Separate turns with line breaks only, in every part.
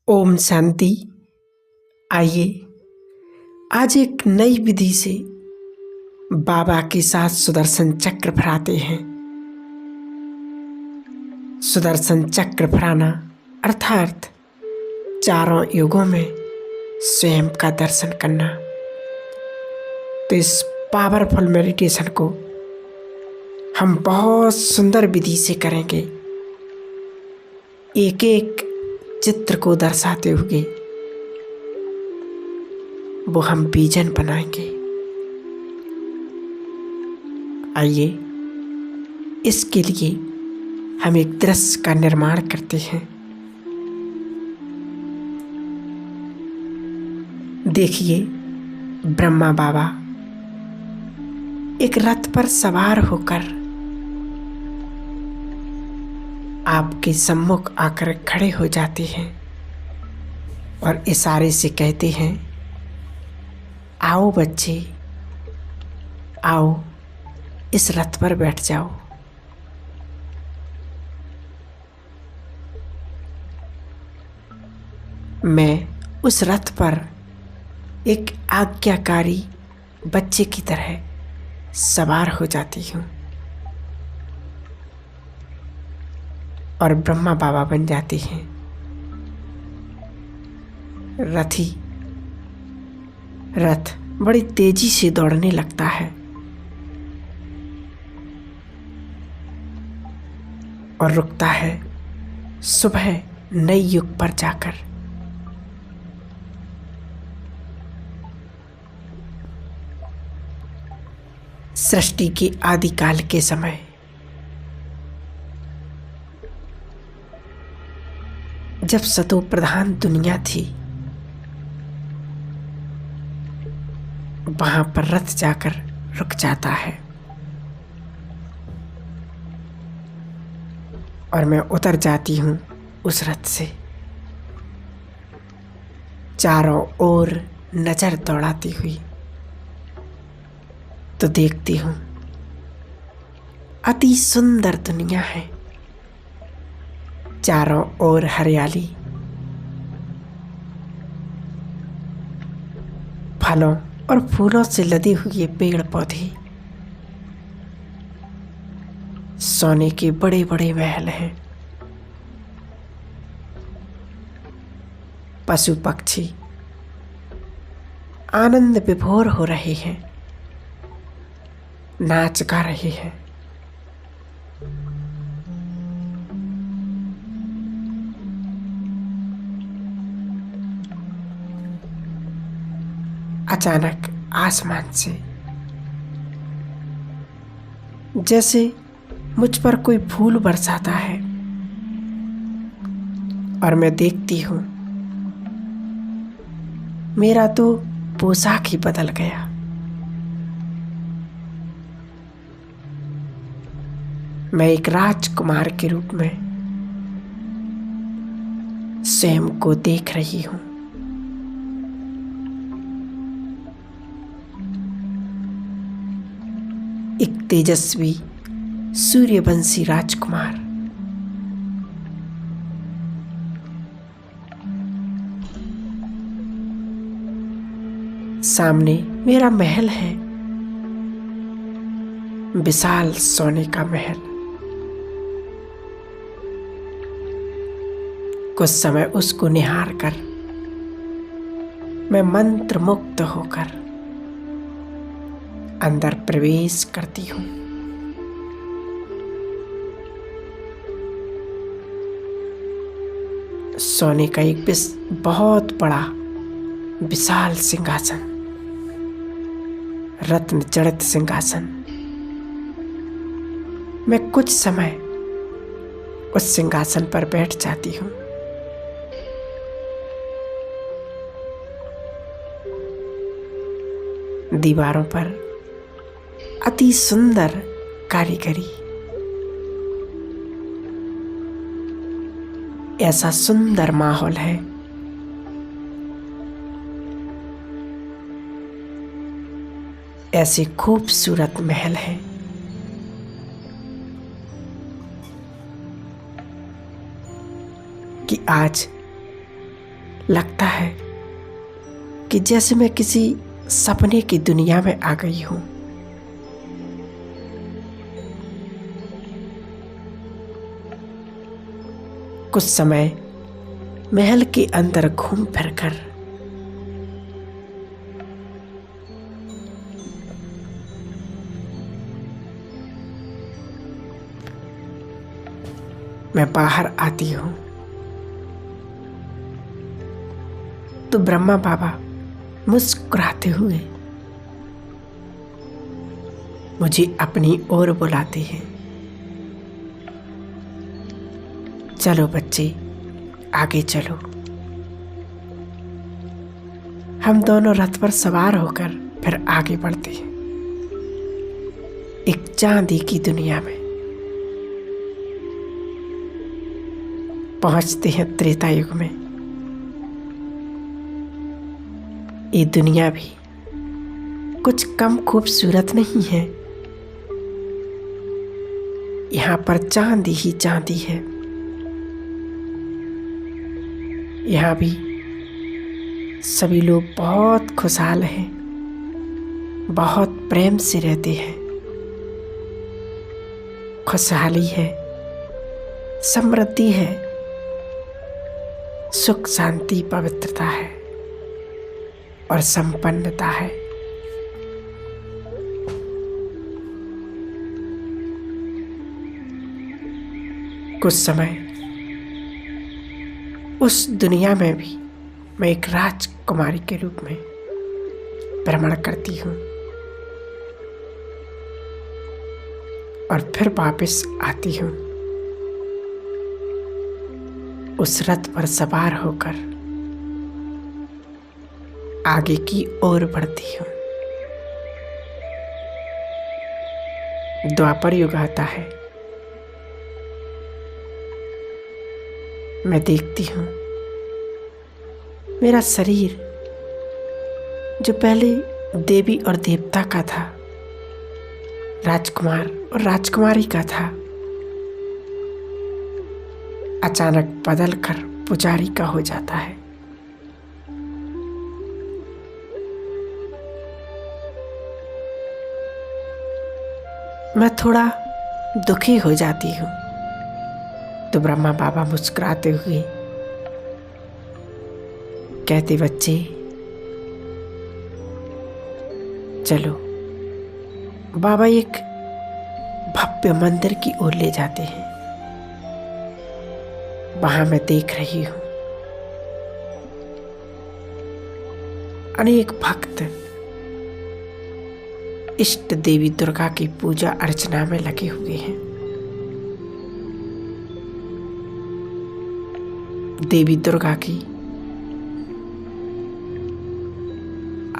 ओम शांति। आइए आज एक नई विधि से बाबा के साथ सुदर्शन चक्र फहराते हैं। सुदर्शन चक्र फहराना अर्थात चारों युगों में स्वयं का दर्शन करना। तो इस पावरफुल मेडिटेशन को हम बहुत सुंदर विधि से करेंगे। एक एक चित्र को दर्शाते हुए वो हम बीजन बनाएंगे। आइए इसके लिए हम एक दृश्य का निर्माण करते हैं। देखिए, ब्रह्मा बाबा एक रथ पर सवार होकर आपके सम्मुख आकर खड़े हो जाते हैं और इशारे से कहते हैं, आओ बच्चे, आओ इस रथ पर बैठ जाओ। मैं उस रथ पर एक आज्ञाकारी बच्चे की तरह सवार हो जाती हूँ और ब्रह्मा बाबा बन जाते हैं। रथ बड़ी तेजी से दौड़ने लगता है और रुकता है सुबह नई युग पर जाकर। सृष्टि के आदिकाल के समय जब सतो प्रधान दुनिया थी, वहां पर रथ जाकर रुक जाता है और मैं उतर जाती हूं उस रथ से। चारों ओर नजर दौड़ाती हुई तो देखती हूं अति सुंदर दुनिया है। चारों ओर हरियाली, फलों और फूलों से लदे हुए पेड़ पौधे, सोने के बड़े बड़े महल हैं। पशु पक्षी आनंद विभोर हो रहे हैं, नाच गा रहे हैं। अचानक आसमान से जैसे मुझ पर कोई फूल बरसाता है और मैं देखती हूं मेरा तो पोशाक ही बदल गया। मैं एक राजकुमार के रूप में स्वयं को देख रही हूं। एक तेजस्वी सूर्यवंशी राजकुमार। सामने मेरा महल है, विशाल सोने का महल। कुछ समय उसको निहार कर मैं मंत्र मुक्त होकर अंदर प्रवेश करती हूं। सोने का एक बहुत बड़ा विशाल सिंहासन, रत्न जड़ित सिंहासन। मैं कुछ समय उस सिंहासन पर बैठ जाती हूं। दीवारों पर अति सुंदर कारीगरी, ऐसा सुंदर माहौल है। ऐसे खूबसूरत महल है। कि आज लगता है कि जैसे मैं किसी सपने की दुनिया में आ गई हूं। कुछ समय महल के अंदर घूम फिरकर मैं बाहर आती हूं तो ब्रह्मा बाबा मुस्कुराते हुए मुझे अपनी ओर बुलाते हैं। चलो बच्चे, आगे चलो। हम दोनों रथ पर सवार होकर फिर आगे बढ़ते हैं एक चांदी की दुनिया में। पहुंचते हैं त्रेता युग में। ये दुनिया भी कुछ कम खूबसूरत नहीं है। यहां पर चांदी ही चांदी है। यहां भी सभी लोग बहुत खुशहाल हैं, बहुत प्रेम से रहते हैं। खुशहाली है, समृद्धि है, सुख शांति पवित्रता है और संपन्नता है। कुछ समय उस दुनिया में भी मैं एक राजकुमारी के रूप में भ्रमण करती हूँ और फिर वापस आती हूँ उस रथ पर सवार होकर आगे की ओर बढ़ती हूँ। द्वापर युग आता है। मैं देखती हूँ मेरा शरीर जो पहले देवी और देवता का था, राजकुमार और राजकुमारी का था, अचानक बदलकर पुजारी का हो जाता है। मैं थोड़ा दुखी हो जाती हूँ तो ब्रह्मा बाबा मुस्कुराते हुए कहते, बच्चे चलो। बाबा एक भव्य मंदिर की ओर ले जाते हैं। वहां मैं देख रही हूं अनेक भक्त इष्ट देवी दुर्गा की पूजा अर्चना में लगे हुए हैं। देवी दुर्गा की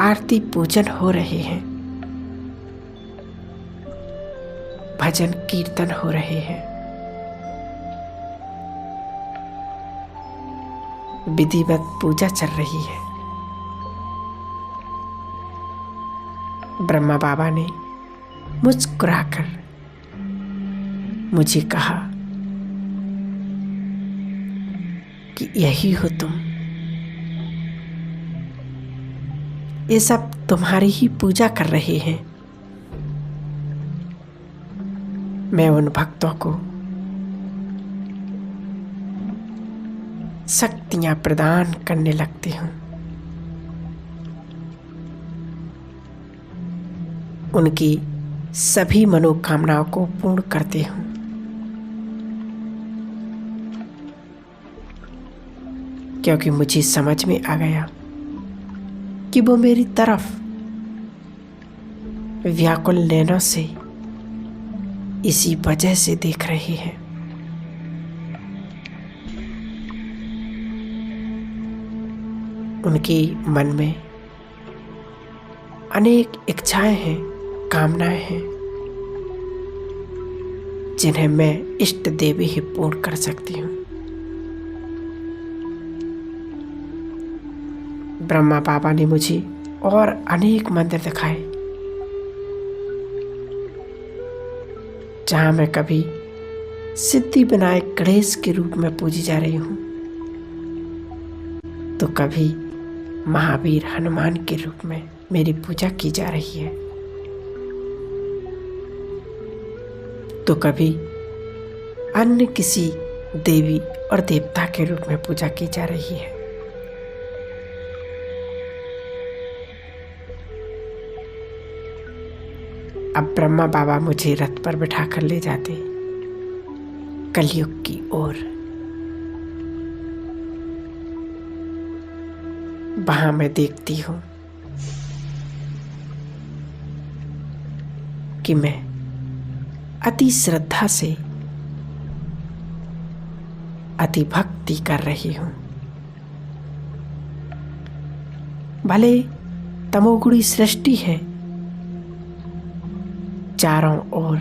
आरती पूजन हो रहे हैं, भजन कीर्तन हो रहे हैं, विधिवत पूजा चल रही है। ब्रह्मा बाबा ने मुस्कुराकर मुझे कहा कि यही हो तुम, ये सब तुम्हारी ही पूजा कर रहे हैं। मैं उन भक्तों को शक्तियां प्रदान करने लगती हूँ। उनकी सभी मनोकामनाओं को पूर्ण करती हूँ। क्योंकि मुझे समझ में आ गया कि वो मेरी तरफ व्याकुल नैनों से इसी वजह से देख रही है। उनके मन में अनेक इच्छाएं हैं, कामनाएं हैं, जिन्हें मैं इष्ट देवी ही पूर्ण कर सकती हूँ। ब्रह्मा बाबा ने मुझे और अनेक मंदिर दिखाए जहां मैं कभी सिद्धि विनायक गणेश के रूप में पूजी जा रही हूं तो कभी महावीर हनुमान के रूप में मेरी पूजा की जा रही है, तो कभी अन्य किसी देवी और देवता के रूप में पूजा की जा रही है। अब ब्रह्मा बाबा मुझे रथ पर बिठा कर ले जाते कलयुग की ओर। वहां मैं देखती हूं कि मैं अति श्रद्धा से अति भक्ति कर रही हूं। भले तमोगुणी सृष्टि है, चारों ओर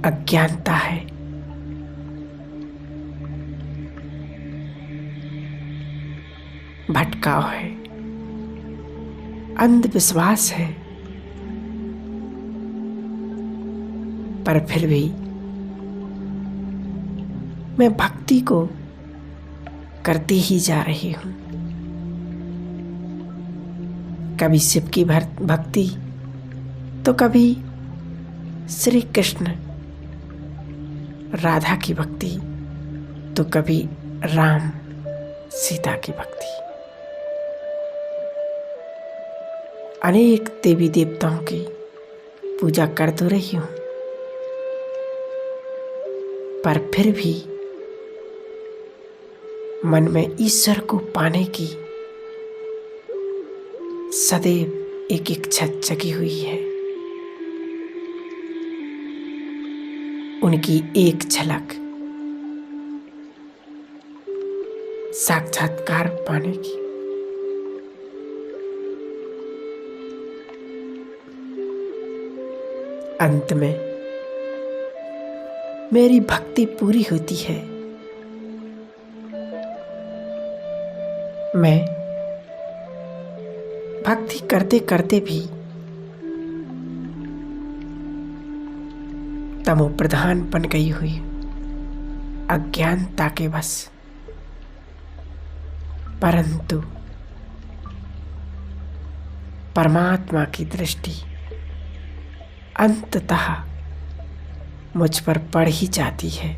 अज्ञानता है, भटकाव है, अंधविश्वास है, पर फिर भी मैं भक्ति को करती ही जा रही हूं। कभी शिव की भक्ति, तो कभी श्री कृष्ण राधा की भक्ति, तो कभी राम सीता की भक्ति। अनेक देवी देवताओं की पूजा कर तो रही हूं, पर फिर भी मन में ईश्वर को पाने की सदैव एक इच्छा जगी हुई है। उनकी एक झलक साक्षात्कार पाने की। अंत में मेरी भक्ति पूरी होती है। मैं भक्ति करते करते भी तमो प्रधान बन गई हुई अज्ञानता के बस, परंतु परमात्मा की दृष्टि अंततः मुझ पर पड़ ही जाती है।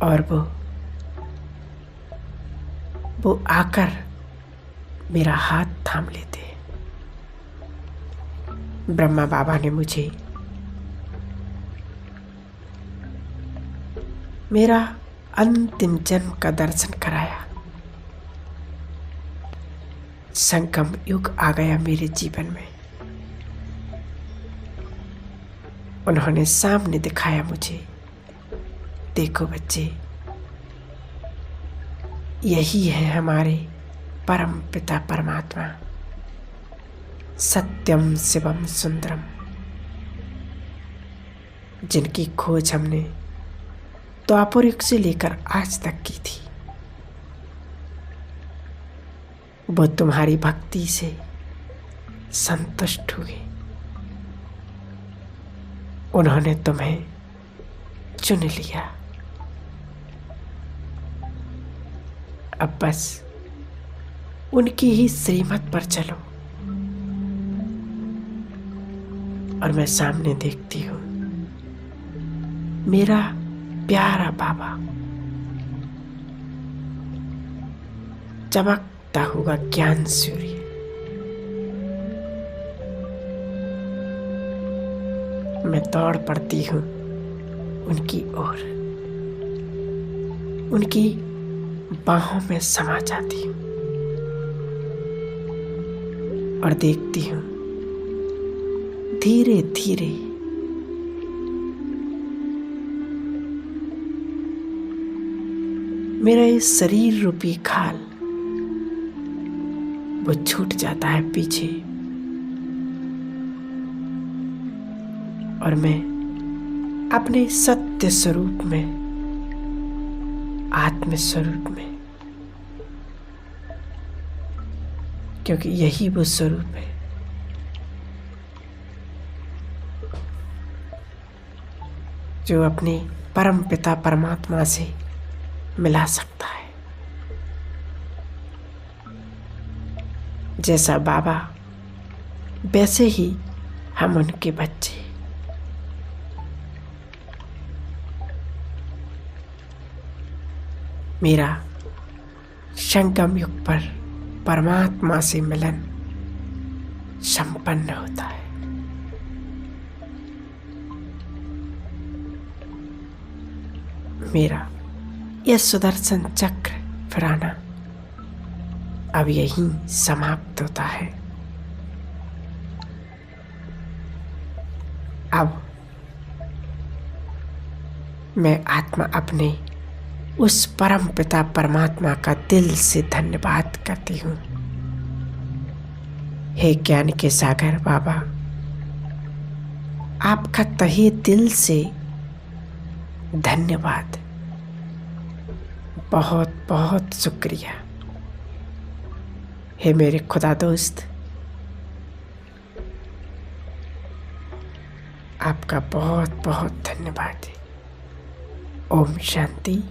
और वो आकर मेरा हाथ थाम लेते हैं। ब्रह्मा बाबा ने मुझे मेरा अंतिम जन्म का दर्शन कराया। संगम युग आ गया मेरे जीवन में। उन्होंने सामने दिखाया मुझे, देखो बच्चे, यही है हमारे परम पिता परमात्मा, सत्यम शिवम सुंदरम, जिनकी खोज हमने द्वापर युग से लेकर आज तक की थी। वो तुम्हारी भक्ति से संतुष्ट हुए। उन्होंने तुम्हें चुन लिया। अब बस उनकी ही श्रीमत पर चलो। और मैं सामने देखती हूं मेरा प्यारा बाबा चमकता हुआ ज्ञान सूर्य। मैं दौड़ पड़ती हूं उनकी ओर, उनकी बाहों में समा जाती हूं और देखती हूं धीरे धीरे मेरा ये शरीर रूपी खाल वो छूट जाता है पीछे, और मैं अपने सत्य स्वरूप में, आत्म स्वरूप में, क्योंकि यही वो स्वरूप है जो अपने परम पिता परमात्मा से मिला सकता है। जैसा बाबा वैसे ही हम उनके बच्चे। मेरा संगम युग पर परमात्मा से मिलन संपन्न होता है। मेरा यह सुदर्शन चक्र फिराना अब यहीं समाप्त होता है। अब मैं आत्मा अपने उस परम पिता परमात्मा का दिल से धन्यवाद करती हूँ। हे ज्ञान के सागर बाबा, आपका तहे दिल से धन्यवाद, बहुत बहुत शुक्रिया। हे मेरे खुदा दोस्त, आपका बहुत बहुत धन्यवाद। ओम शांति।